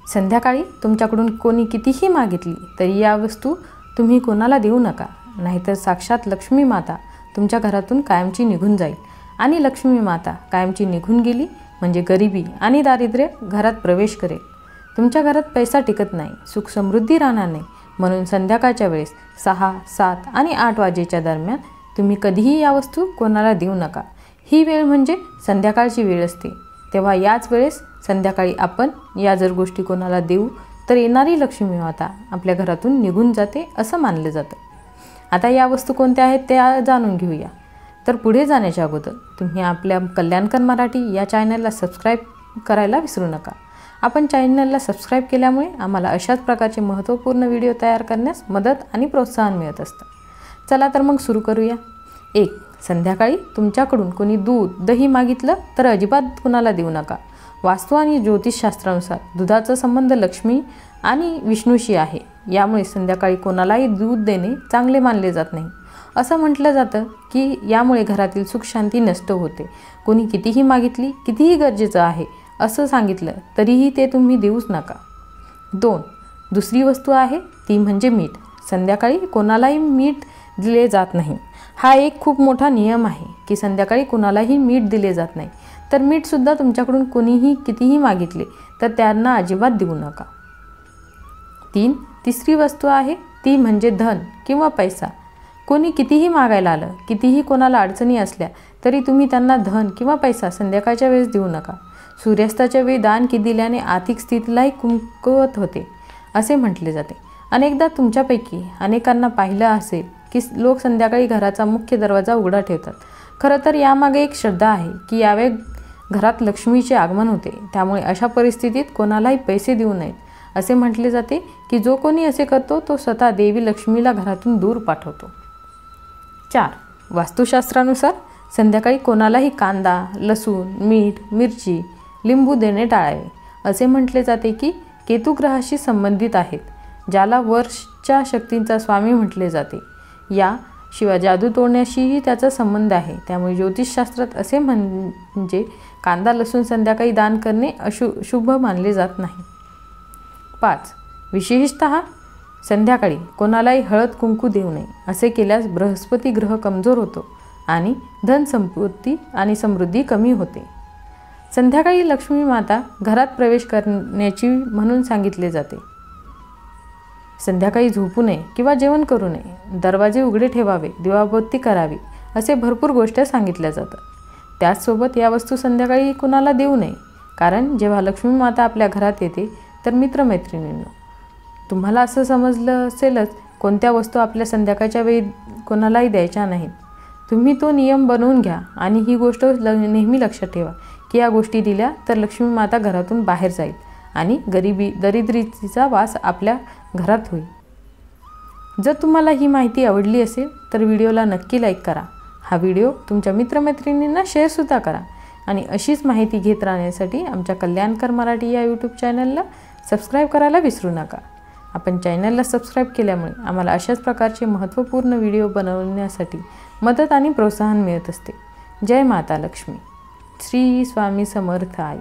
संध्याकाळी तुमच्याकडून कोणी कितीही मागितली तरी या वस्तू तुम्ही कोणाला देऊ नका, नाहीतर साक्षात लक्ष्मी माता तुमच्या घरातून कायमची निघून जाईल। आणि लक्ष्मी माता कायमची निघून गेली म्हणजे गरिबी आणि दारिद्र्य घरात प्रवेश करेल। तुमच्या घरात पैसा टिकत नाही, सुख समृद्धी राहणार नाही। म्हणून संध्याकाळच्या वेळेस 6, 7 आणि 8 वाजेच्या दरम्यान तुम्ही कधीही या वस्तू कोणाला देऊ नका। ही वेळ म्हणजे संध्याकाळची वेळ असते, तेव्हा याच वेळेस संध्याकाळी आपण या जर गोष्टी कोणाला देऊ तर येणारी लक्ष्मी माता आपल्या घरातून निघून जाते असं मानलं जातं। आता या वस्तू कोणत्या आहेत त्या जाणून घेऊया। तर पुढे जाण्याच्या अगोदर तुम्ही आपल्या कल्याणकर मराठी या चॅनलला सबस्क्राईब करायला विसरू नका। आपण चॅनलला सबस्क्राईब केल्यामुळे आम्हाला अशाच प्रकारचे महत्त्वपूर्ण व्हिडिओ तयार करण्यास मदत आणि प्रोत्साहन मिळत असतं। चला तर मग सुरू करूया। 1. संध्याकाळी तुमच्याकडून कोणी दूध, दही मागितलं तर अजिबात कुणाला देऊ नका। वास्तू आणि ज्योतिषशास्त्रानुसार दुधाचा संबंध लक्ष्मी आणि विष्णूशी आहे, यामुळे संध्याकाळी कोणालाही दूध देणे चांगले मानले जात नाही। असं म्हटलं जातं की यामुळे घरातील सुख शांती नष्ट होते। कोणी कितीही मागितली, कितीही गरजेचं आहे असं सांगितलं तरीही ते तुम्ही देऊच नका। 2. दुसरी वस्तू आहे ती म्हणजे मीठ। संध्याकाळी कोणालाही मीठ दिले जात नाही। हा एक खूप मोठा नियम आहे की संध्याकाळी कोणालाही मीठ दिले जात नाही। तर मीठसुद्धा तुमच्याकडून कोणीही कितीही मागितले तर त्यांना अजिबात देऊ नका। 3. तिसरी वस्तू आहे ती म्हणजे धन किंवा पैसा। कोणी कितीही मागायला आलं, कितीही कोणाला अडचणी असल्या तरी तुम्ही त्यांना धन किंवा पैसा संध्याकाळच्या वेळेस देऊ नका। सूर्यास्ताच्या वेळी दान दिल्याने आर्थिक स्थितीलाही कमकुवत होते असे म्हटले जाते। अनेकदा तुमच्यापैकी अनेकांना पाहिलं असेल की लोक संध्याकाळी घराचा मुख्य दरवाजा उघडा ठेवतात। खरं तर यामागे एक श्रद्धा आहे की यावेळी घरात लक्ष्मीचे आगमन होते, त्यामुळे अशा परिस्थितीत कोणालाही पैसे देऊ नयेत। असे म्हटले जाते की जो कोणी असे करतो तो स्वतः देवी लक्ष्मीला घरातून दूर पाठवतो। 4. वास्तुशास्त्रानुसार संध्याकाळी कोणालाही कांदा, लसूण, मीठ, मिरची, लिंबू देणे टाळावे। असे म्हटले जाते की केतू ग्रहाशी संबंधित आहेत, ज्याला वर्षच्या शक्तींचा स्वामी म्हटले जाते। या शिवाय जादू तोडण्याशीही त्याचा संबंध आहे, त्यामुळे ज्योतिषशास्त्रात असे म्हणजे कांदा, लसूण संध्याकाळी दान करणे शुभ मानले जात नाही। 5. विशेषतः संध्याकाळी कोणालाही हळद कुंकू देऊ नये। असे केल्यास बृहस्पती ग्रह कमजोर होतो आणि धन संपत्ती आणि समृद्धी कमी होते। संध्याकाळी लक्ष्मी माता घरात प्रवेश करण्याची म्हणून सांगितले जाते। संध्याकाळी झोपू नये किंवा जेवण करू नये, दरवाजे उघडे ठेवावे, दिवाबत्ती करावी असे भरपूर गोष्टी सांगितल्या जातात। त्याचसोबत या वस्तू संध्याकाळी कुणाला देऊ नये, कारण जेव्हा लक्ष्मी माता आपल्या घरात येते तर मित्रमैत्रिणींनो, तुम्हाला असं समजलं असेलच कोणत्या वस्तू आपल्या संध्याकाळच्या वेळी कोणालाही द्यायच्या नाहीत। तुम्ही तो नियम बनवून घ्या आणि ही गोष्ट नेहमी लक्षात ठेवा की या गोष्टी दिल्या तर लक्ष्मी माता घरातून बाहेर जाईल आणि दरिद्रीचा वास आपल्या घरात होईल। जर तुम्हाला ही माहिती आवडली असेल तर व्हिडिओला नक्की लाईक करा। हा व्हिडिओ तुमच्या मित्रमैत्रिणींना शेअरसुद्धा करा आणि अशीच माहिती घेत राहण्यासाठी आमच्या कल्याणकर मराठी या यूट्यूब चॅनलला सबस्क्राईब करायला विसरू नका। आपण चॅनलला सबस्क्राईब केल्यामुळे आम्हाला अशाच प्रकारचे महत्त्वपूर्ण व्हिडिओ बनवण्यासाठी मदत आणि प्रोत्साहन मिळत असते। जय माता लक्ष्मी। श्री स्वामी समर्थ आई।